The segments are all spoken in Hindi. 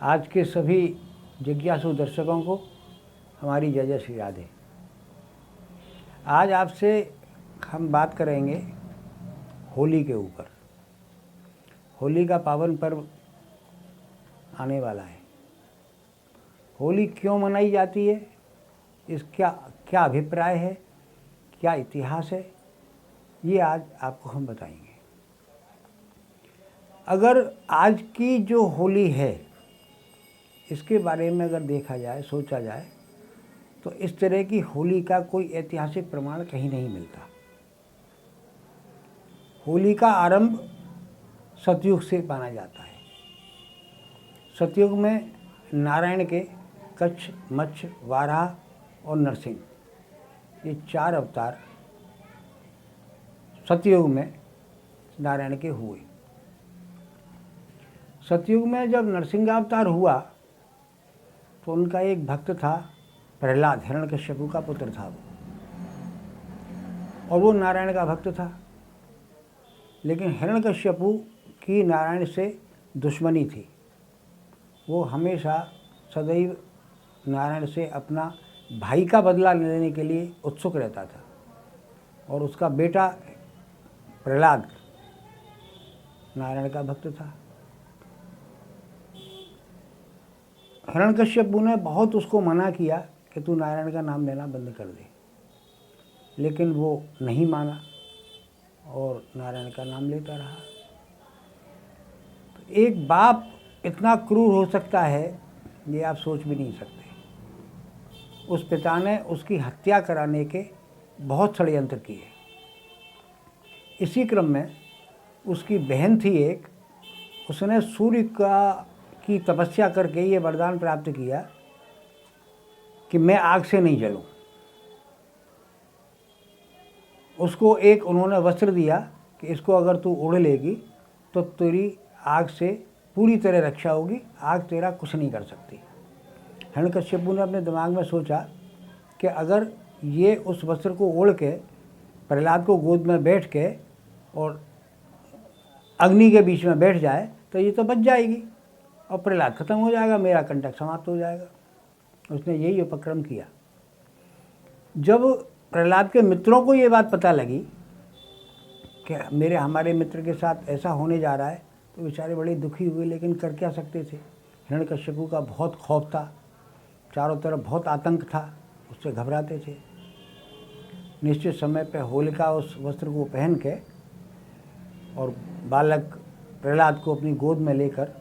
आज के सभी जिज्ञासु दर्शकों को हमारी जय जय श्री राधे। आज आपसे हम बात करेंगे होली के ऊपर। होली का पावन पर्व आने वाला है। होली क्यों मनाई जाती है, इसका क्या अभिप्राय है, क्या इतिहास है, ये आज आपको हम बताएंगे। अगर आज की जो होली है इसके बारे में अगर देखा जाए, सोचा जाए, तो इस तरह की होली का कोई ऐतिहासिक प्रमाण कहीं नहीं मिलता। होली का आरंभ सतयुग से माना जाता है। सतयुग में नारायण के कच्छ, मत्स्य, वाराह और नरसिंह, ये 4 अवतार सतयुग में नारायण के हुए। सतयुग में जब नरसिंहावतार हुआ तो उनका एक भक्त था प्रहलाद, हिरण्यकश्यपु का पुत्र था वो, और वो नारायण का भक्त था। लेकिन हिरण्यकश्यपु की नारायण से दुश्मनी थी। वो हमेशा सदैव नारायण से अपना भाई का बदला लेने के लिए उत्सुक रहता था, और उसका बेटा प्रहलाद नारायण का भक्त था। हिरण्यकश्यपु ने बहुत उसको मना किया कि तू नारायण का नाम लेना बंद कर दे, लेकिन वो नहीं माना और नारायण का नाम लेता रहा। तो एक बाप इतना क्रूर हो सकता है, ये आप सोच भी नहीं सकते। उस पिता ने उसकी हत्या कराने के बहुत षड्यंत्र किए। इसी क्रम में उसकी बहन थी एक, उसने सूर्य की तपस्या करके ये वरदान प्राप्त किया कि मैं आग से नहीं जलूं। उसको एक उन्होंने वस्त्र दिया कि इसको अगर तू ओढ़ लेगी तो तेरी आग से पूरी तरह रक्षा होगी, आग तेरा कुछ नहीं कर सकती। हिरण्यकश्यपु ने अपने दिमाग में सोचा कि अगर ये उस वस्त्र को ओढ़ के प्रहलाद को गोद में बैठ के और अग्नि के बीच में बैठ जाए तो ये तो बच जाएगी और प्रहलाद खत्म हो जाएगा, मेरा कंटक समाप्त हो जाएगा। उसने यही उपक्रम किया। जब प्रहलाद के मित्रों को ये बात पता लगी कि हमारे मित्र के साथ ऐसा होने जा रहा है, तो बेचारे बड़े दुखी हुए, लेकिन कर क्या सकते थे। हिरण्यकश्यपु का बहुत खौफ था, चारों तरफ बहुत आतंक था, उससे घबराते थे। निश्चित समय पर होलिका उस वस्त्र को पहन के और बालक प्रहलाद को अपनी गोद में लेकर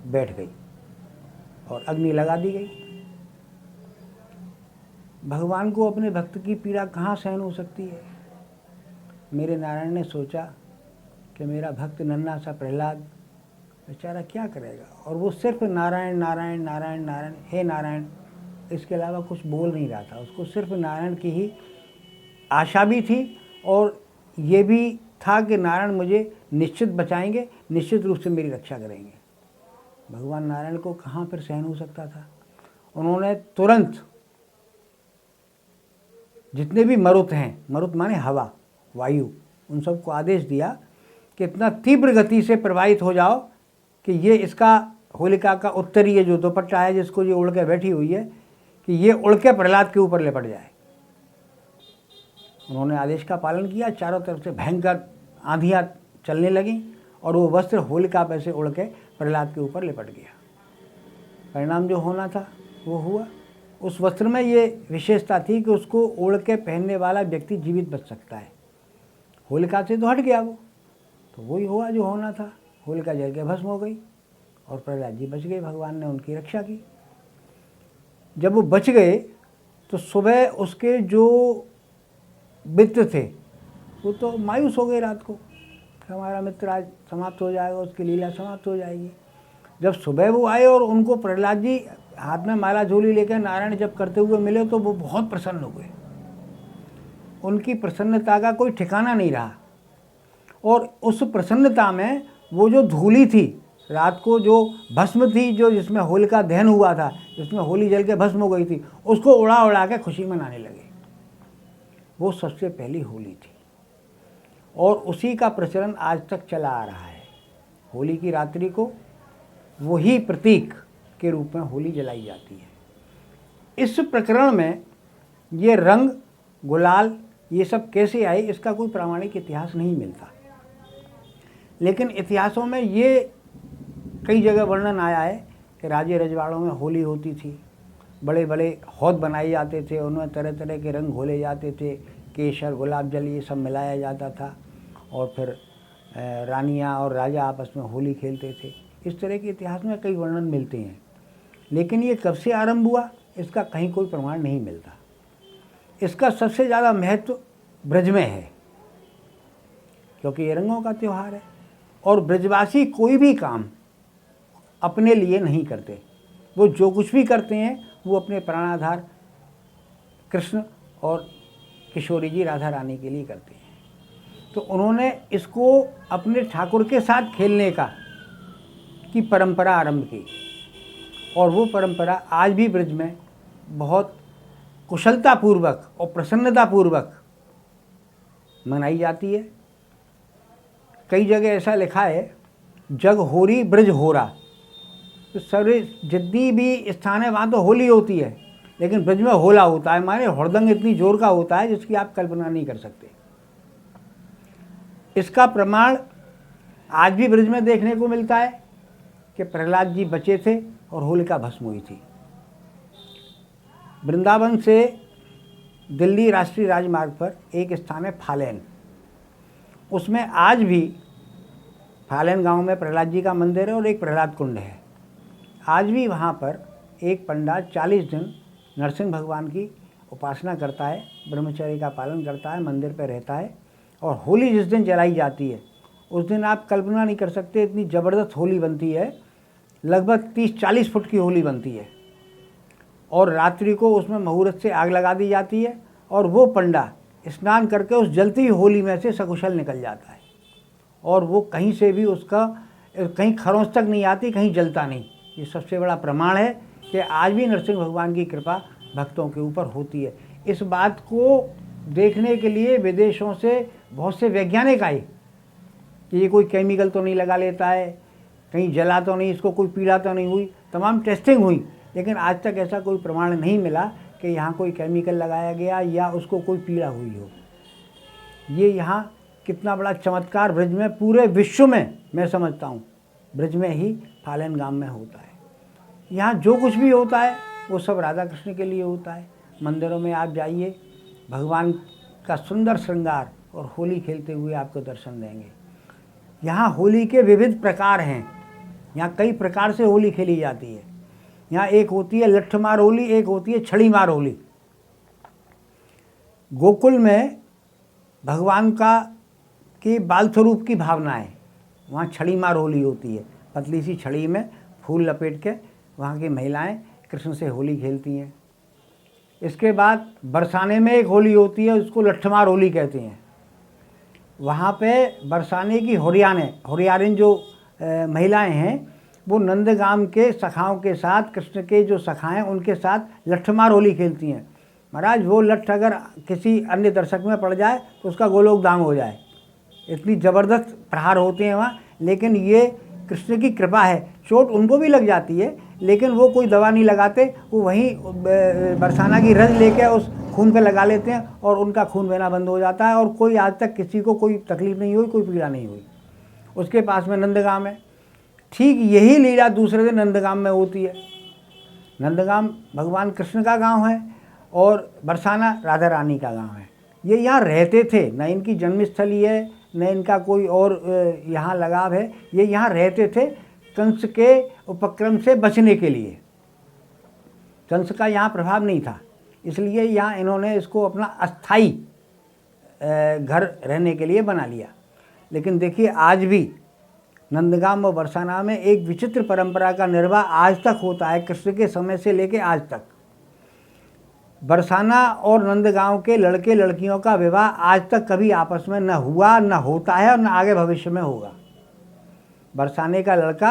बैठ गई और अग्नि लगा दी गई। भगवान को अपने भक्त की पीड़ा कहाँ सहन हो सकती है। मेरे नारायण ने सोचा कि मेरा भक्त नन्हा सा प्रहलाद बेचारा क्या करेगा, और वो सिर्फ नारायण नारायण नारायण नारायण, हे नारायण, इसके अलावा कुछ बोल नहीं रहा था। उसको सिर्फ नारायण की ही आशा भी थी, और ये भी था कि नारायण मुझे निश्चित बचाएंगे, निश्चित रूप से मेरी रक्षा करेंगे। भगवान नारायण को कहाँ फिर सहन हो सकता था। उन्होंने तुरंत जितने भी मरुत हैं, मरुत माने हवा, वायु, उन सबको आदेश दिया कि इतना तीव्र गति से प्रवाहित हो जाओ कि ये इसका होलिका का उत्तरीय जो दुपट्टा है जिसको ये उड़ के बैठी हुई है, कि ये उड़ के प्रहलाद के ऊपर लिपट जाए। उन्होंने आदेश का पालन किया। चारों तरफ से भयंकर आंधियाँ चलने लगीं और वो वस्त्र होलिका पे से उड़ के प्रहलाद के ऊपर लिपट गया। परिणाम जो होना था वो हुआ। उस वस्त्र में ये विशेषता थी कि उसको ओढ़ के पहनने वाला व्यक्ति जीवित बच सकता है। होलिका से तो हट गया वो, तो वही हुआ जो होना था। होलिका जल के भस्म हो गई और प्रहलाद जी बच गए। भगवान ने उनकी रक्षा की। जब वो बच गए तो सुबह उसके जो मित्र थे वो तो मायूस हो गए रात को कि हमारा मित्र आज समाप्त हो जाएगा, उसकी लीला समाप्त हो जाएगी। जब सुबह वो आए और उनको प्रहलाद जी हाथ में माला झोली लेकर नारायण जप करते हुए मिले तो वो बहुत प्रसन्न हुए। उनकी प्रसन्नता का कोई ठिकाना नहीं रहा, और उस प्रसन्नता में वो जो धूली थी, रात को जो भस्म थी, जो जिसमें होलिका दहन हुआ था, जिसमें होली जल के भस्म हो गई थी, उसको उड़ा उड़ा के खुशी मनाने लगे। वो सबसे पहली होली थी और उसी का प्रचलन आज तक चला आ रहा है। होली की रात्रि को वही प्रतीक के रूप में होली जलाई जाती है। इस प्रकरण में ये रंग, गुलाल, ये सब कैसे आए, इसका कोई प्रामाणिक इतिहास नहीं मिलता। लेकिन इतिहासों में ये कई जगह वर्णन आया है कि राज्य रजवाड़ों में होली होती थी, बड़े बड़े हौद बनाए जाते थे, उनमें तरह तरह के रंग घोले जाते थे, केसर, गुलाब जल, ये सब मिलाया जाता था, और फिर रानियाँ और राजा आपस में होली खेलते थे। इस तरह के इतिहास में कई वर्णन मिलते हैं, लेकिन ये कब से आरंभ हुआ इसका कहीं कोई प्रमाण नहीं मिलता। इसका सबसे ज़्यादा महत्व ब्रज में है, क्योंकि ये रंगों का त्यौहार है, और ब्रजवासी कोई भी काम अपने लिए नहीं करते। वो जो कुछ भी करते हैं वो अपने प्राणाधार कृष्ण और किशोरी जी राधा रानी के लिए करते हैं। तो उन्होंने इसको अपने ठाकुर के साथ खेलने की परंपरा आरंभ की, और वो परंपरा आज भी ब्रज में बहुत कुशलतापूर्वक और प्रसन्नतापूर्वक मनाई जाती है। कई जगह ऐसा लिखा है, जग होरी ब्रज होरा। तो सारे जितनी भी स्थान है वहाँ तो होली होती है, लेकिन ब्रज में होला होता है, माने हुड़दंग इतनी जोर का होता है जिसकी आप कल्पना नहीं कर सकते। इसका प्रमाण आज भी ब्रज में देखने को मिलता है कि प्रहलाद जी बचे थे और होलिका भस्म हुई थी। वृंदावन से दिल्ली राष्ट्रीय राजमार्ग पर एक स्थान है फालेन, उसमें आज भी फालेन गांव में प्रहलाद जी का मंदिर है और एक प्रहलाद कुंड है। आज भी वहाँ पर एक पंडा 40 दिन नरसिंह भगवान की उपासना करता है, ब्रह्मचर्य का पालन करता है, मंदिर पर रहता है, और होली जिस दिन जलाई जाती है उस दिन आप कल्पना नहीं कर सकते इतनी ज़बरदस्त होली बनती है। लगभग 30-40 फुट की होली बनती है, और रात्रि को उसमें मुहूर्त से आग लगा दी जाती है, और वो पंडा स्नान करके उस जलती हुई होली में से सकुशल निकल जाता है, और वो कहीं से भी उसका कहीं खरोंच तक नहीं आती, कहीं जलता नहीं। ये सबसे बड़ा प्रमाण है कि आज भी नरसिंह भगवान की कृपा भक्तों के ऊपर होती है। इस बात को देखने के लिए विदेशों से बहुत से वैज्ञानिक आए कि ये कोई केमिकल तो नहीं लगा लेता है, कहीं जला तो नहीं, इसको कोई पीड़ा तो नहीं हुई। तमाम टेस्टिंग हुई, लेकिन आज तक ऐसा कोई प्रमाण नहीं मिला कि यहाँ कोई केमिकल लगाया गया या उसको कोई पीड़ा हुई हो। ये यहाँ कितना बड़ा चमत्कार ब्रज में, पूरे विश्व में मैं समझता हूँ ब्रज में ही फालेन गांव में होता है। यहाँ जो कुछ भी होता है वो सब राधा कृष्ण के लिए होता है। मंदिरों में आप जाइए, भगवान का सुंदर श्रृंगार और होली खेलते हुए आपको दर्शन देंगे। यहाँ होली के विविध प्रकार हैं, यहाँ कई प्रकार से होली खेली जाती है। यहाँ एक होती है लठमार होली, एक होती है छड़ी मार होली। गोकुल में भगवान का के बाल स्वरूप की भावना है, वहाँ छड़ी मार होली होती है। पतली सी छड़ी में फूल लपेट के वहाँ की महिलाएं कृष्ण से होली खेलती हैं। इसके बाद बरसाने में एक होली होती है, उसको लठमार होली कहते हैं। वहाँ पे बरसाने की होरियारिन जो महिलाएं हैं वो नंदगाम के सखाओं के साथ, कृष्ण के जो सखा हैं उनके साथ लठमार होली खेलती हैं। महाराज वो लठ अगर किसी अन्य दर्शक में पड़ जाए तो उसका गोलोक दांग हो जाए, इतनी ज़बरदस्त प्रहार होते हैं वहाँ। लेकिन ये कृष्ण की कृपा है, चोट उनको भी लग जाती है लेकिन वो कोई दवा नहीं लगाते, वो वहीं बरसाना की रज लेके उस खून पे लगा लेते हैं और उनका खून बहना बंद हो जाता है, और कोई आज तक किसी को कोई तकलीफ नहीं हुई, कोई पीड़ा नहीं हुई। उसके पास में नंदगाम है, ठीक यही लीला दूसरे दिन नंदगाम में होती है। नंदगाम भगवान कृष्ण का गांव है और बरसाना राधा रानी का गांव है। ये यहाँ रहते थे, न इनकी जन्मस्थली है न इनका कोई और यहाँ लगाव है। ये यहाँ रहते थे कंस के उपक्रम से बचने के लिए। कंस का यहाँ प्रभाव नहीं था, इसलिए यहाँ इन्होंने इसको अपना अस्थाई घर रहने के लिए बना लिया। लेकिन देखिए आज भी नंदगाम और बरसाना में एक विचित्र परंपरा का निर्वाह आज तक होता है, कृष्ण के समय से लेकर आज तक। बरसाना और नंदगांव के लड़के लड़कियों का विवाह आज तक कभी आपस में न हुआ, न होता है और न आगे भविष्य में होगा। बरसाने का लड़का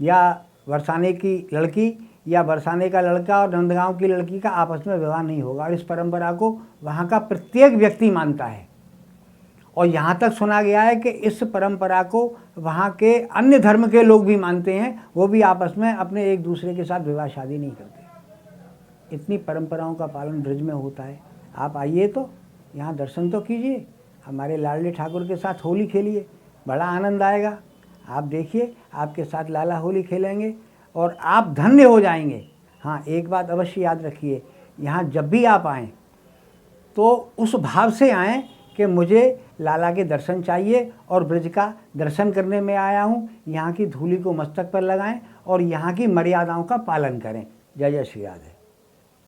या बरसाने की लड़की या बरसाने का लड़का और नंदगांव की लड़की का आपस में विवाह नहीं होगा, और इस परंपरा को वहाँ का प्रत्येक व्यक्ति मानता है। और यहाँ तक सुना गया है कि इस परंपरा को वहाँ के अन्य धर्म के लोग भी मानते हैं, वो भी आपस में अपने एक दूसरे के साथ विवाह शादी नहीं करते। इतनी परंपराओं का पालन ब्रज में होता है। आप आइए तो यहाँ दर्शन तो कीजिए, हमारे लाडले ठाकुर के साथ होली खेलिए, बड़ा आनंद आएगा। आप देखिए, आपके साथ लाला होली खेलेंगे और आप धन्य हो जाएंगे। हाँ, एक बात अवश्य याद रखिए, यहाँ जब भी आप आएँ तो उस भाव से आएँ कि मुझे लाला के दर्शन चाहिए और ब्रज का दर्शन करने में आया हूँ। यहाँ की धूली को मस्तक पर लगाएं और यहाँ की मर्यादाओं का पालन करें। जय जय श्री राधे।